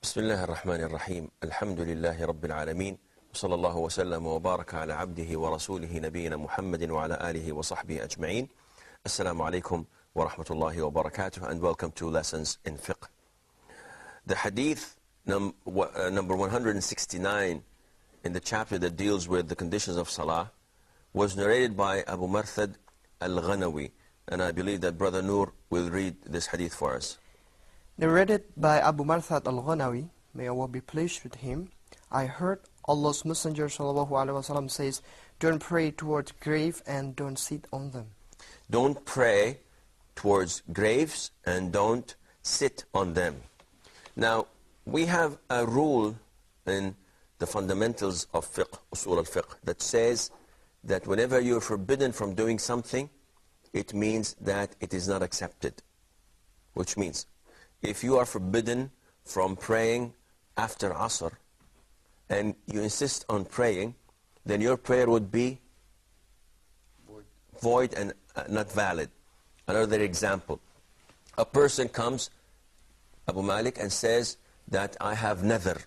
بسم الله الرحمن الرحيم الحمد لله رب العالمين وصلى الله وسلم وبارك على عبده ورسوله نبينا محمد وعلى آله وصحبه أجمعين. Assalamu alaikum wa rahmatullahi wa barakatuh, and welcome to Lessons in Fiqh. The hadith number 169 in the chapter that deals with the conditions of Salah was narrated by Abu Marthad al-Ghanawi, and I believe that Brother Noor will read this hadith for us. Narrated by Abu Marthad al-Ghanawi, may Allah be pleased with him, I heard Allah's Messenger ﷺ says, don't pray towards grave and don't sit on them. Don't pray towards graves and don't sit on them. Now, we have a rule in the fundamentals of fiqh, usul al-fiqh, that says that whenever you're forbidden from doing something, it means that it is not accepted. Which means, if you are forbidden from praying after Asr, and you insist on praying, then your prayer would be void and not valid. Another example, a person comes, Abu Malik, and says that I have nadhr.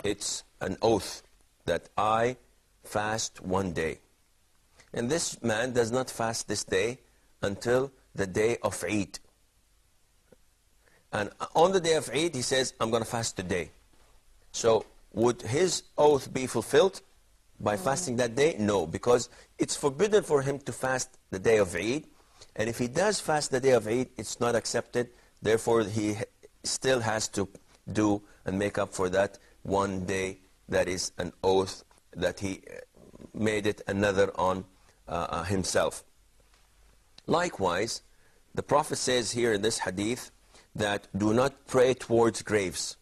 It's an oath that I fast one day. And this man does not fast this day until the day of Eid. And on the day of Eid, he says, I'm going to fast today. So would his oath be fulfilled by fasting that day? No, because it's forbidden for him to fast the day of Eid. And if he does fast the day of Eid, it's not accepted. Therefore, he still has to do and make up for that one day that is an oath that he made it another on himself. Likewise, the Prophet says here in this hadith that do not pray towards graves.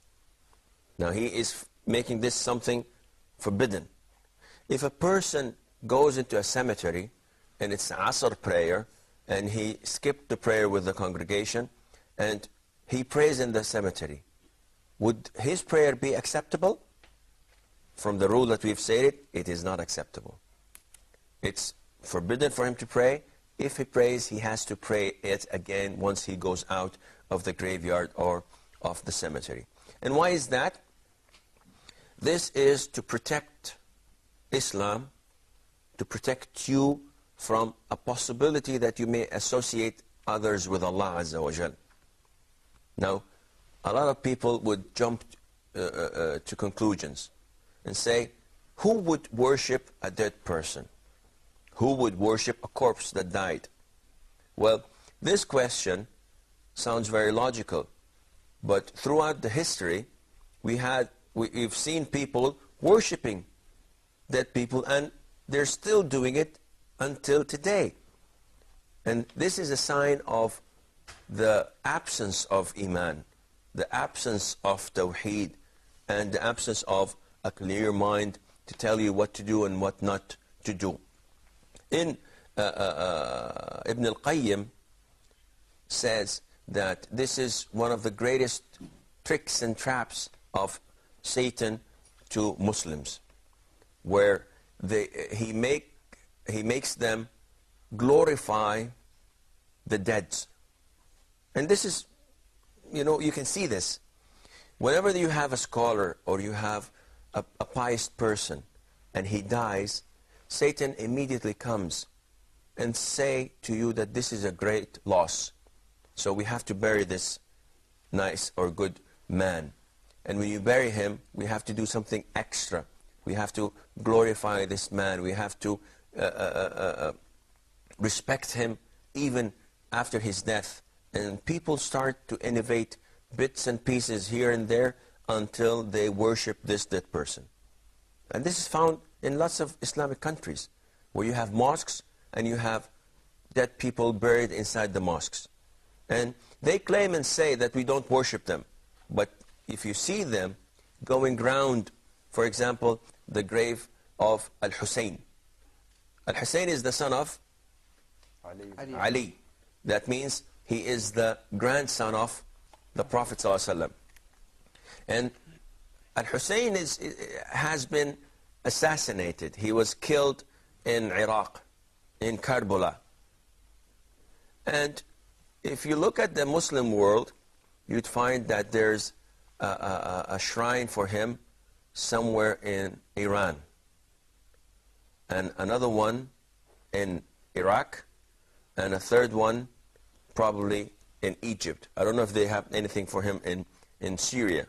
Now, he is making this something forbidden. If a person goes into a cemetery and it's Asr prayer and he skipped the prayer with the congregation and he prays in the cemetery, would his prayer be acceptable? From the rule that we've said it is not acceptable. It's forbidden for him to pray. If he prays, he has to pray it again once he goes out of the graveyard or of the cemetery. And why is that? This is to protect Islam, to protect you from a possibility that you may associate others with Allah Azza wa Jal. Now, a lot of people would jump to conclusions and say, who would worship a dead person? Who would worship a corpse that died? Well, this question sounds very logical, but throughout the history, we've seen people worshiping dead people, and they're still doing it until today. And this is a sign of the absence of Iman, the absence of Tawheed, and the absence of a clear mind to tell you what to do and what not to do. Ibn al-Qayyim says that this is one of the greatest tricks and traps of Satan to Muslims, where he makes them glorify the dead. And this is, you can see this. Whenever you have a scholar or you have a pious person and he dies, Satan immediately comes and say to you that this is a great loss. So we have to bury this nice or good man. And when you bury him, we have to do something extra. We have to glorify this man. We have to respect him even after his death. And people start to innovate bits and pieces here and there until they worship this dead person. And this is found in lots of Islamic countries, where you have mosques and you have dead people buried inside the mosques. And they claim and say that we don't worship them. But if you see them going round, for example, the grave of Al-Hussein. Al-Hussein is the son of Ali. That means he is the grandson of the Prophet ﷺ. And Al-Hussein has been assassinated. He was killed in Iraq, in Karbala. And if you look at the Muslim world, you'd find that there's a shrine for him somewhere in Iran, and another one in Iraq, and a third one probably in Egypt. I don't know if they have anything for him in Syria.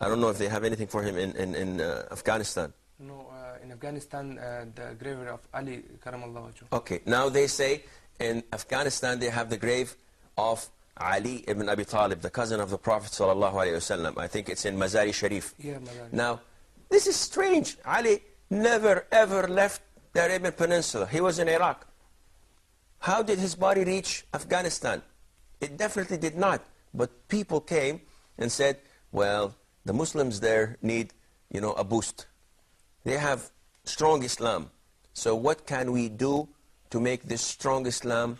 I don't know if they have anything for him in Afghanistan. No, in Afghanistan, the grave of Ali Karamallah Wajhu. Okay, now they say in Afghanistan they have the grave of Ali ibn Abi Talib, the cousin of the Prophet sallallahu alaihi wasallam. I think it's in Mazari Sharif. Yeah, Mazari. Now, this is strange. Ali never ever left the Arabian Peninsula. He was in Iraq. How did his body reach Afghanistan? It definitely did not. But people came and said, well, the Muslims there need, a boost. They have strong Islam. So what can we do to make this strong Islam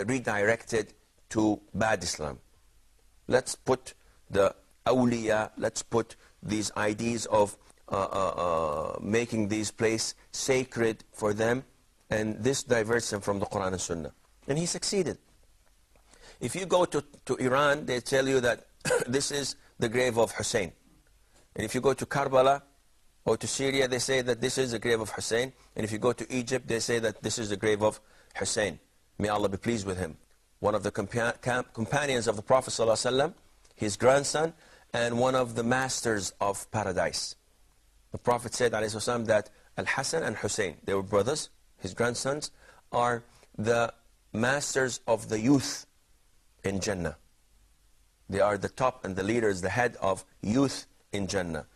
redirected to bad Islam? Let's put the awliya, let's put these ideas of making these places sacred for them, and this diverts them from the Quran and Sunnah. And he succeeded. If you go to Iran, they tell you that this is the grave of Hussein. And if you go to Karbala or to Syria, they say that this is the grave of Hussein. And if you go to Egypt, they say that this is the grave of Hussein. May Allah be pleased with him. One of the companions of the Prophet ﷺ, his grandson, and one of the masters of paradise. The Prophet said ﷺ, that Al-Hassan and Hussein, they were brothers, his grandsons, are the masters of the youth in Jannah. They are the top and the leaders, the head of youth in Jannah.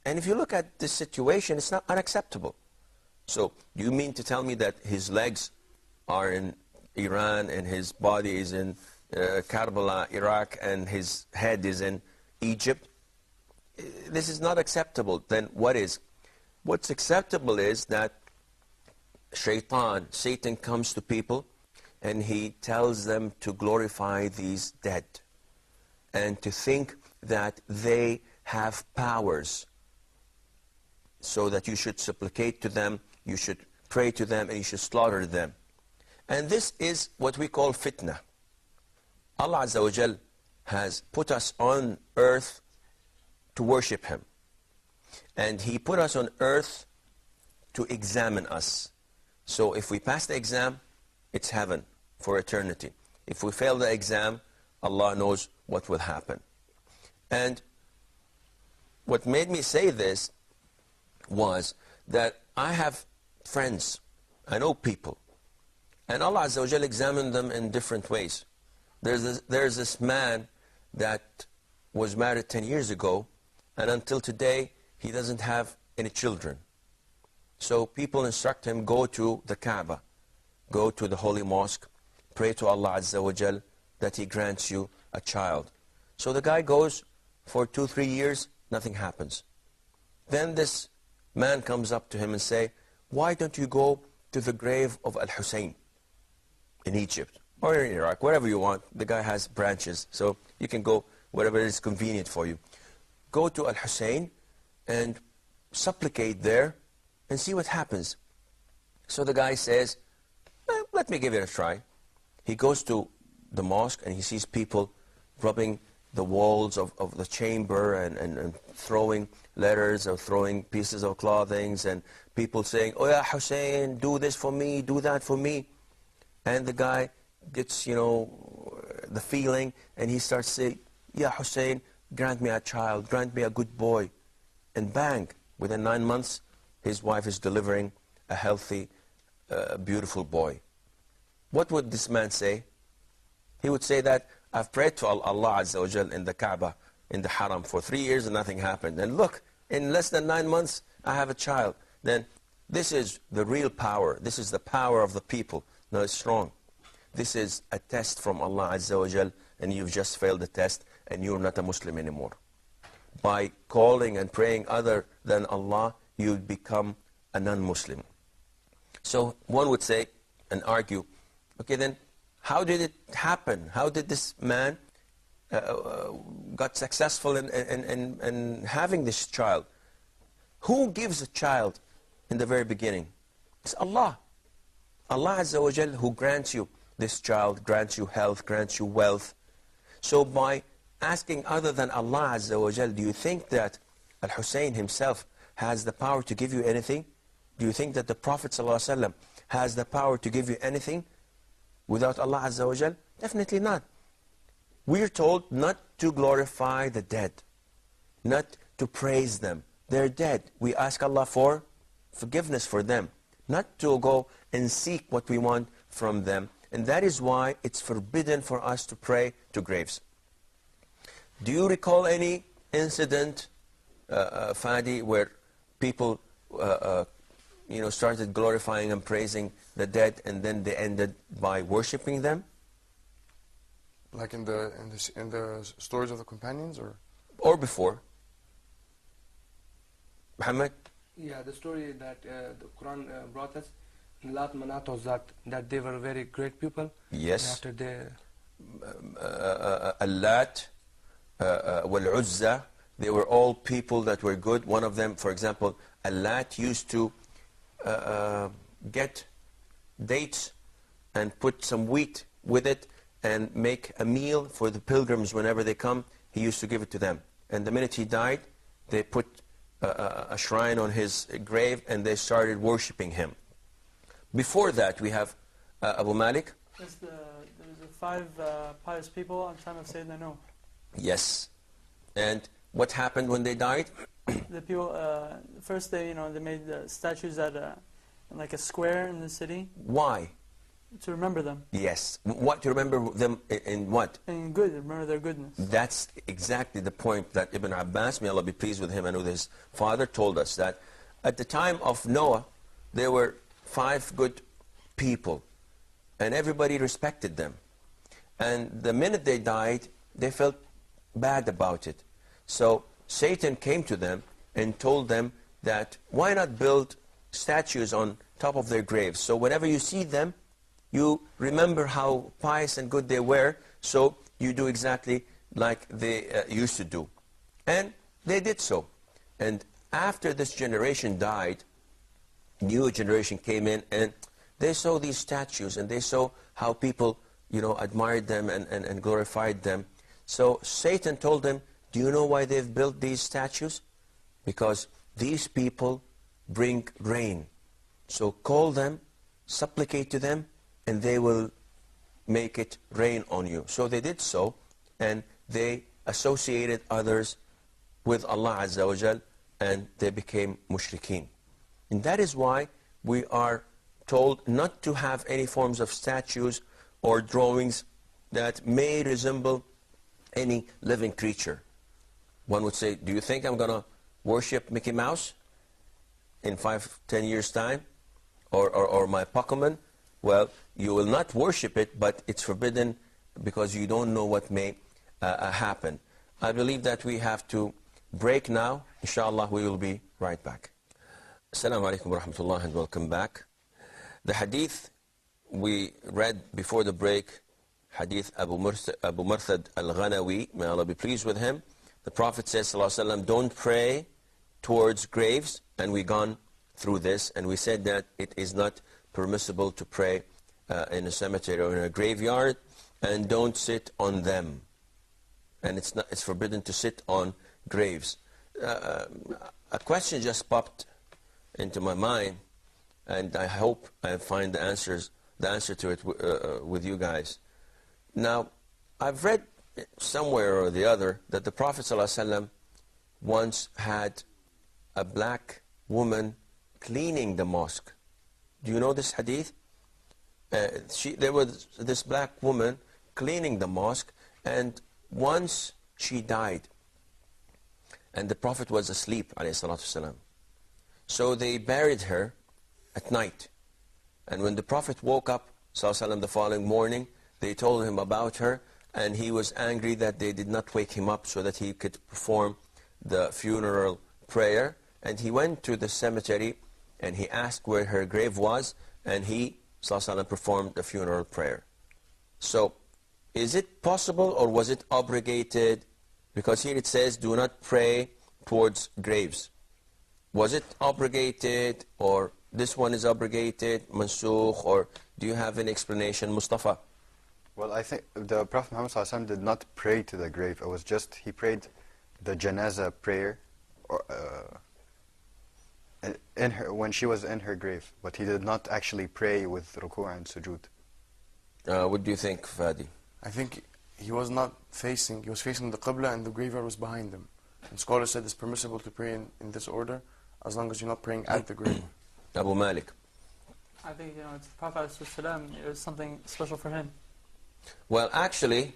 And if you look at this situation, it's not unacceptable. So, do you mean to tell me that his legs are in Iran and his body is in Karbala, Iraq, and his head is in Egypt? This is not acceptable. Then what is? What's acceptable is that Satan comes to people and he tells them to glorify these dead and to think that they have powers, so that you should supplicate to them, you should pray to them, and you should slaughter them. And this is what we call fitna. Allah Azza wa Jal has put us on earth to worship Him. And He put us on earth to examine us. So if we pass the exam, it's heaven for eternity. If we fail the exam, Allah knows what will happen. And what made me say this was that I have friends, I know people, and Allah Azza wa Jal examined them in different ways. There's this man that was married 10 years ago, and until today he doesn't have any children. So people instruct him, go to the Kaaba, go to the holy mosque, pray to Allah Azza wa Jal that He grants you a child. So the guy goes for 2-3 years, nothing happens. Then this man comes up to him and say, why don't you go to the grave of Al-Hussein in Egypt or in Iraq, wherever you want. The guy has branches, so you can go wherever is convenient for you. Go to Al-Hussein and supplicate there and see what happens. So the guy says, let me give it a try. He goes to the mosque and he sees people rubbing the walls of the chamber and throwing letters or throwing pieces of clothing, and people saying, oh yeah, Hussein, do this for me, do that for me. And the guy gets, the feeling, and he starts saying, yeah, Hussein, grant me a child, grant me a good boy. And bang, within 9 months, his wife is delivering a healthy, beautiful boy. What would this man say? He would say that, I've prayed to Allah Azza wa Jal in the Kaaba, in the Haram, for 3 years and nothing happened. And look, in less than 9 months, I have a child. Then this is the real power. This is the power of the people. No, it's wrong. This is a test from Allah Azza wa Jal, and you've just failed the test, and you're not a Muslim anymore. By calling and praying other than Allah, you become a non-Muslim. So one would say and argue, okay, then how did it happen? How did this man got successful in having this child? Who gives a child in the very beginning? It's Allah. Allah Azza wa Jal, who grants you this child, grants you health, grants you wealth. So by asking other than Allah Azza wa Jal, do you think that Al-Hussein himself has the power to give you anything? Do you think that the Prophet ﷺ has the power to give you anything without Allah Azza wa Jal? Definitely not. We're told not to glorify the dead, not to praise them. They're dead. We ask Allah for forgiveness for them, not to go and seek what we want from them. And that is why it's forbidden for us to pray to graves. Do you recall any incident, Fadi, where people started glorifying and praising the dead, and then they ended by worshipping them? Like in the stories of the companions, or before? Muhammad? Yeah, the story that the Quran brought us, Lat Manat Uzat, that they were very great people. Yes. After they... Al-Lat, Wal-Uzza, they were all people that were good. One of them, for example, Al-Lat used to get dates and put some wheat with it and make a meal for the pilgrims whenever they come. He used to give it to them. And the minute he died, they put a shrine on his grave and they started worshipping him. Before that, we have Abu Malik. There's the 5 pious people on the time of Sayyidina Nuh. Yes. And what happened when they died? The people, first they made the statues at like a square in the city. Why? To remember them. Yes. What, to remember them in what? In good, remember their goodness. That's exactly the point that Ibn Abbas, may Allah be pleased with him and with his father, told us, that at the time of Noah, there were 5 good people, and everybody respected them. And the minute they died, they felt bad about it. So Satan came to them and told them that, why not build statues on top of their graves? So whenever you see them, you remember how pious and good they were, so you do exactly like they used to do. And they did so. And after this generation died, new generation came in, and they saw these statues, and they saw how people, admired them and glorified them. So Satan told them, do you know why they've built these statues? Because these people bring rain. So call them, supplicate to them, and they will make it rain on you. So they did so, and they associated others with Allah Azza wa Jal, and they became mushrikeen. And that is why we are told not to have any forms of statues or drawings that may resemble any living creature. One would say, do you think I'm going to worship Mickey Mouse in 5-10 years' time? Or my Pokemon? Well, you will not worship it, but it's forbidden because you don't know what may happen. I believe that we have to break now. Inshallah, we will be right back. Assalamu alaikum wa rahmatullah, and welcome back. The hadith we read before the break, hadith Abu Marthad al-Ghanawi, may Allah be pleased with him. The Prophet says, sallallahu alaihi wasallam, don't pray towards graves, and we gone through this, and we said that it is not permissible to pray in a cemetery or in a graveyard, and don't sit on them. And it's forbidden to sit on graves. A question just popped into my mind, and I hope I find the answer to it with you guys. Now, I've read somewhere or the other that the Prophet ﷺ once had a black woman cleaning the mosque. Do you know this hadith? There was this black woman cleaning the mosque, and once she died, and the Prophet was asleep, ﷺ. So they buried her at night. And when the Prophet woke up, ﷺ, the following morning, they told him about her, and he was angry that they did not wake him up so that he could perform the funeral prayer. And he went to the cemetery, and he asked where her grave was, and he, ﷺ, performed the funeral prayer. So, is it possible, or was it obligated? Because here it says, do not pray towards graves. Was it obligated, or this one is obligated, mansukh, or do you have an explanation, Mustafa? Well, I think the Prophet Muhammad ﷺ did not pray to the grave. It was just, he prayed the janazah prayer or, when she was in her grave. But he did not actually pray with ruku' and sujood. What do you think, Fadi? I think he was not facing, he was facing the Qibla and the graveyard was behind him. And scholars said it's permissible to pray in this order as long as you're not praying at the grave. Abu Malik. I think, it's the Prophet ﷺ, it was something special for him. Well, actually,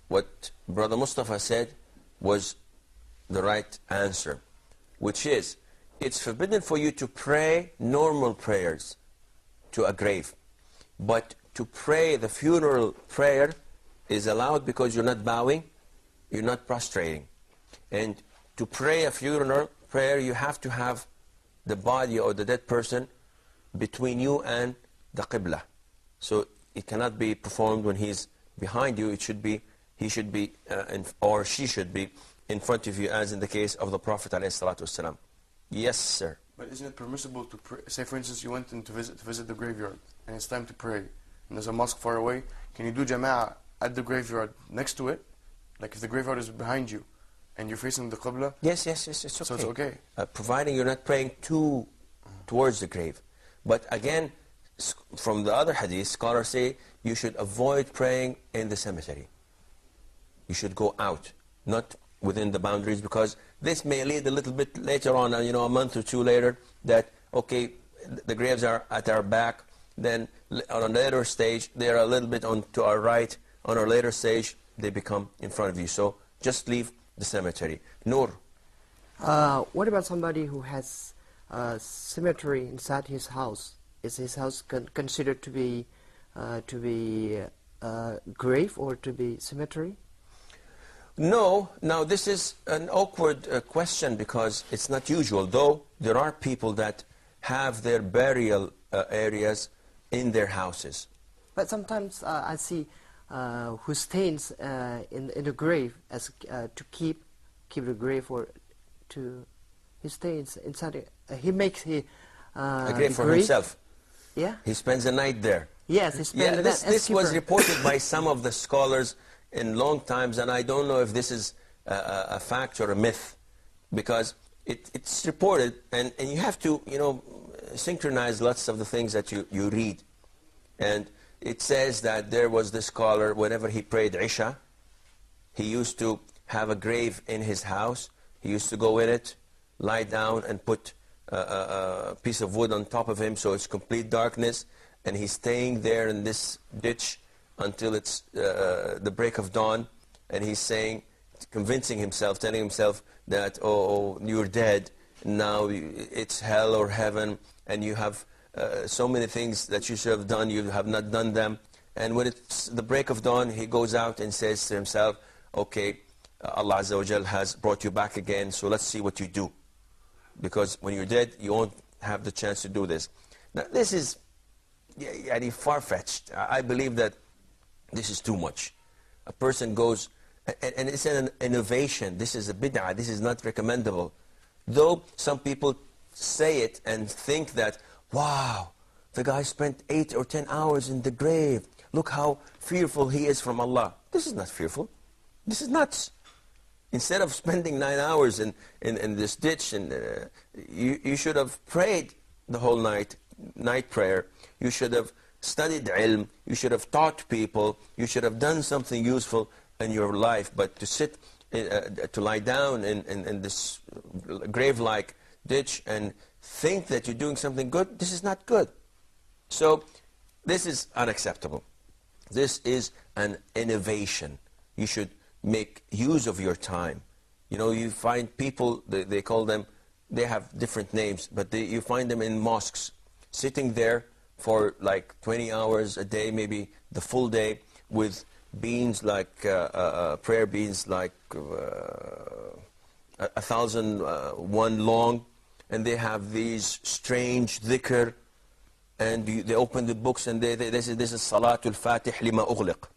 what Brother Mustafa said was the right answer, which is, it's forbidden for you to pray normal prayers to a grave. But to pray the funeral prayer is allowed because you're not bowing, you're not prostrating. And to pray a funeral prayer, you have to have the body or the dead person between you and the Qibla. So it cannot be performed when he's behind you. It should be, he should be, or she should be in front of you, as in the case of the Prophet ﷺ. Yes, sir. But isn't it permissible to pray? Say, for instance, you went in to visit the graveyard, and it's time to pray, and there's a mosque far away. Can you do jama'ah at the graveyard next to it? Like if the graveyard is behind you, and you're facing the Qibla? Yes, it's okay. So it's okay. Providing you're not praying towards the grave. But again, from the other hadith, scholars say you should avoid praying in the cemetery. You should go out, not within the boundaries, because this may lead a little bit later on, a month or two later, that, okay, the graves are at our back, then on a later stage, they're a little bit to our right, on a later stage, they become in front of you. So just leave the cemetery. Noor. What about somebody who has a cemetery inside his house? Is his house considered to be grave or to be cemetery? No. Now this is an awkward question because it's not usual. Though there are people that have their burial areas in their houses. But sometimes I see who stays in the grave as to keep the grave, or to he stays inside. He makes a grave for himself. Yeah. He spends the night there. Yes, he spends the night. This was reported by some of the scholars in long times, and I don't know if this is a fact or a myth, because it's reported, and you have to synchronize lots of the things that you read. And it says that there was this scholar, whenever he prayed Isha, he used to have a grave in his house. He used to go in it, lie down, and put a piece of wood on top of him, so it's complete darkness, and he's staying there in this ditch until it's the break of dawn, and he's saying, convincing himself, telling himself that, oh, you're dead, now it's hell or heaven, and you have so many things that you should have done, you have not done them. And when it's the break of dawn, he goes out and says to himself, okay, Allah Azza wa Jal has brought you back again, so let's see what you do. Because when you're dead, you won't have the chance to do this. Now, this is far-fetched. I believe that this is too much. A person goes, and it's an innovation. This is a bid'ah. This is not recommendable. Though some people say it and think that, wow, the guy spent 8 or 10 hours in the grave. Look how fearful he is from Allah. This is not fearful. This is nuts. Instead of spending 9 hours in this ditch, and you should have prayed the whole night prayer. You should have studied ilm. You should have taught people. You should have done something useful in your life. But to sit, to lie down in this grave-like ditch and think that you're doing something good, this is not good. So this is unacceptable. This is an innovation. You should make use of your time. You find people, they call them, they have different names, but you find them in mosques, sitting there for like 20 hours a day, maybe the full day, with beans like, prayer beans like 1,001 long, and they have these strange dhikr, and they open the books, and this is Salatul Fatih lima ughliq.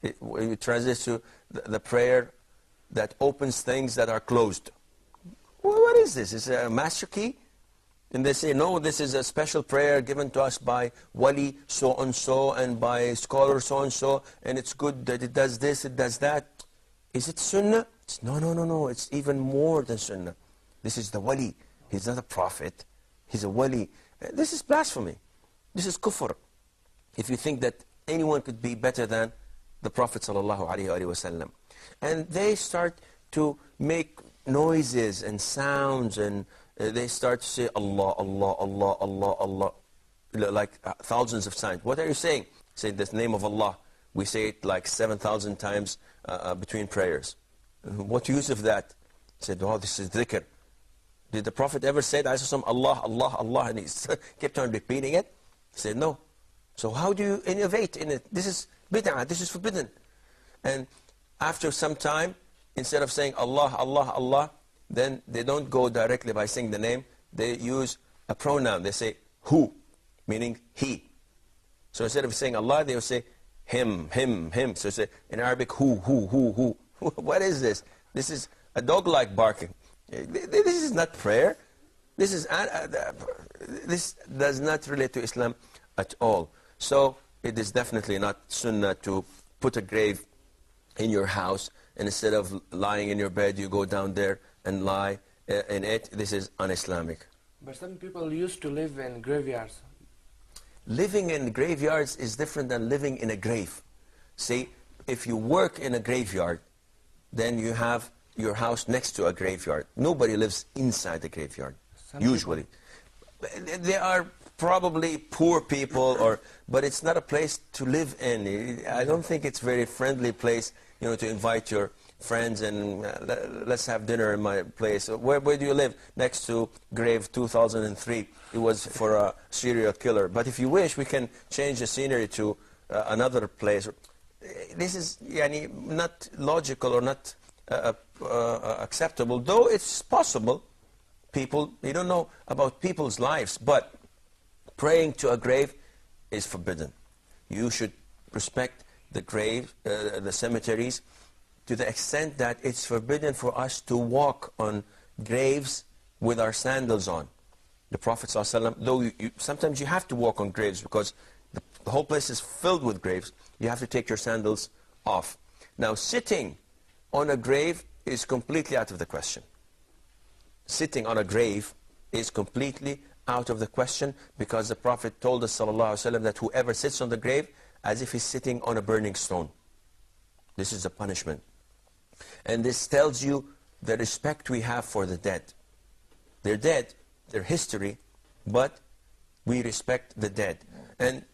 It translates to the prayer that opens things that are closed. Well, what is this? Is it a master key? And they say, no, this is a special prayer given to us by wali so-and-so and by scholar so-and-so, and it's good that it does this, it does that. Is it sunnah? No, no, no, no. It's even more than sunnah. This is the wali. He's not a prophet. He's a wali. This is blasphemy. This is kufr. If you think that anyone could be better than the Prophet ﷺ. And they start to make noises and sounds, and they start to say Allah, Allah, Allah, Allah, Allah, like thousands of times. What are you saying? Say the name of Allah. We say it like 7,000 times between prayers. What use of that? He said, oh, this is dhikr. Did the Prophet ever say that? Allah, Allah, Allah, and he kept on repeating it? He said, no. So how do you innovate in it? This is bid'ah, this is forbidden. And after some time, instead of saying Allah, Allah, Allah, then they don't go directly by saying the name. They use a pronoun. They say who, meaning he. So instead of saying Allah, they will say him, him, him. So say in Arabic, who. What is this? This is a dog-like barking. This is not prayer. This does not relate to Islam at all. So it is definitely not sunnah to put a grave in your house, and instead of lying in your bed, you go down there and lie in it. This is un-Islamic. But some people used to live in graveyards. Living in graveyards is different than living in a grave. See, if you work in a graveyard, then you have your house next to a graveyard. Nobody lives inside the graveyard, usually. They are probably poor people, but it's not a place to live in. I don't think it's a very friendly place, to invite your friends and let's have dinner in my place. Where do you live? Next to grave 2003. It was for a serial killer. But if you wish, we can change the scenery to another place. This is not logical or not acceptable, though it's possible. People, you don't know about people's lives, but praying to a grave is forbidden. You should respect the grave, the cemeteries, to the extent that it's forbidden for us to walk on graves with our sandals on. The Prophet ﷺ, though sometimes you have to walk on graves because the whole place is filled with graves, you have to take your sandals off. Now, sitting on a grave is completely out of the question. Sitting on a grave is completely out of the question, because the Prophet told us ﷺ that whoever sits on the grave as if he's sitting on a burning stone. This is a punishment. And this tells you the respect we have for the dead. They're dead, they're history, but we respect the dead. And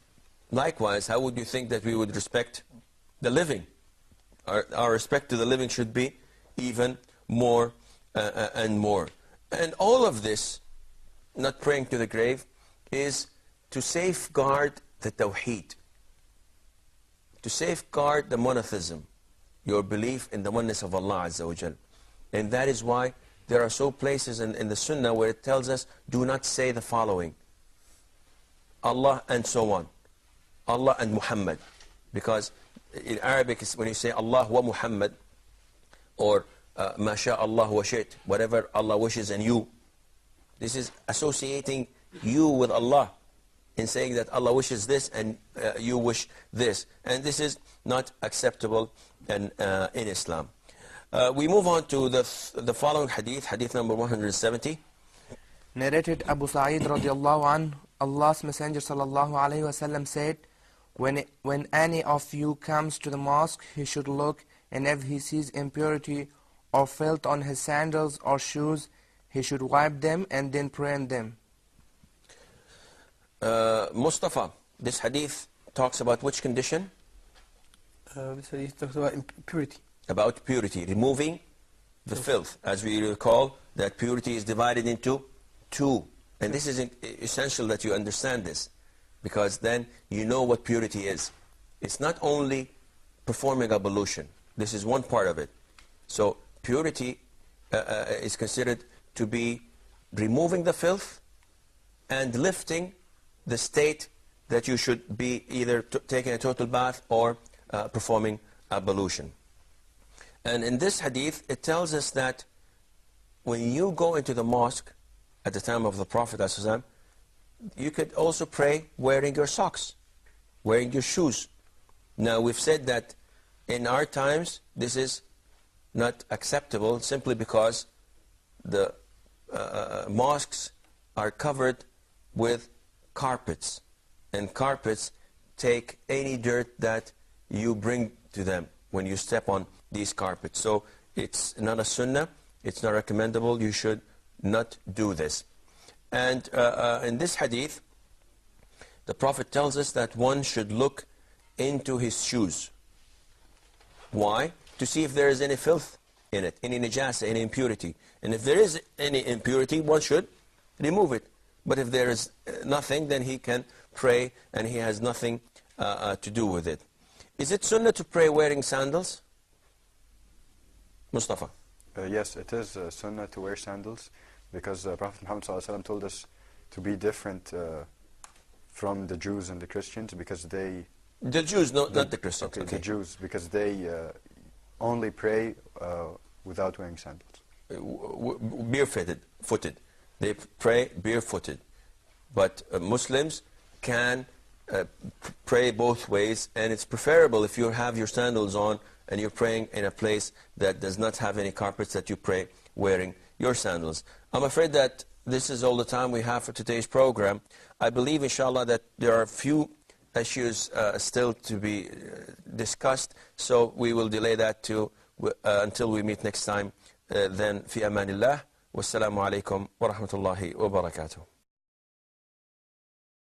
likewise, how would you think that we would respect the living? Our respect to the living should be even more and more. And all of this, not praying to the grave, is to safeguard the tawheed, to safeguard the monotheism, your belief in the oneness of Allah Azza wa Jal. And that is why there are so places in the Sunnah where it tells us, do not say the following: Allah and so on, Allah and Muhammad. Because in Arabic, when you say Allah wa Muhammad, or Ma sha Allah wa shayt, whatever Allah wishes and you, this is associating you with Allah in saying that Allah wishes this and you wish this. And this is not acceptable in Islam. We move on to the following hadith, hadith number 170. Narrated Abu Sa'id radiallahu anh, Allah's Messenger sallallahu alayhi wasallam said, when any of you comes to the mosque, he should look, and if he sees impurity or filth on his sandals or shoes, he should wipe them and then pray in them. Mustafa, this hadith talks about which condition? This hadith talks about impurity. About purity, removing the filth. As we recall, that purity is divided into two. And this is essential that you understand this, because then you know what purity is. It's not only performing ablution. This is one part of it. So purity is considered to be removing the filth and lifting the state that you should be either taking a total bath or performing ablution. And in this hadith, it tells us that when you go into the mosque, at the time of the Prophet ﷺ, you could also pray wearing your socks, wearing your shoes. Now we've said that in our times this is not acceptable simply because the mosques are covered with carpets, and carpets take any dirt that you bring to them when you step on these carpets. So it's not a sunnah, it's not recommendable, you should not do this. And in this hadith, the Prophet tells us that one should look into his shoes. Why? To see if there is any filth in it, any najasa, any impurity. And if there is any impurity, one should remove it. But if there is nothing, then he can pray and he has nothing to do with it. Is it sunnah to pray wearing sandals? Mustafa. Yes, it is sunnah to wear sandals, because Prophet Muhammad ﷺ told us to be different from the Jews and the Christians, because they... The Jews, not the Christians. Okay, the Jews, because they only pray without wearing sandals. Barefooted. They pray barefooted. But Muslims can pray both ways, and it's preferable if you have your sandals on and you're praying in a place that does not have any carpets, that you pray wearing your sandals. I'm afraid that this is all the time we have for today's program. I believe, inshallah, that there are a few issues still to be discussed, so we will delay that to until we meet next time. Then, fi amanillah, wassalamu alaikum wa rahmatullahi wa barakatuh.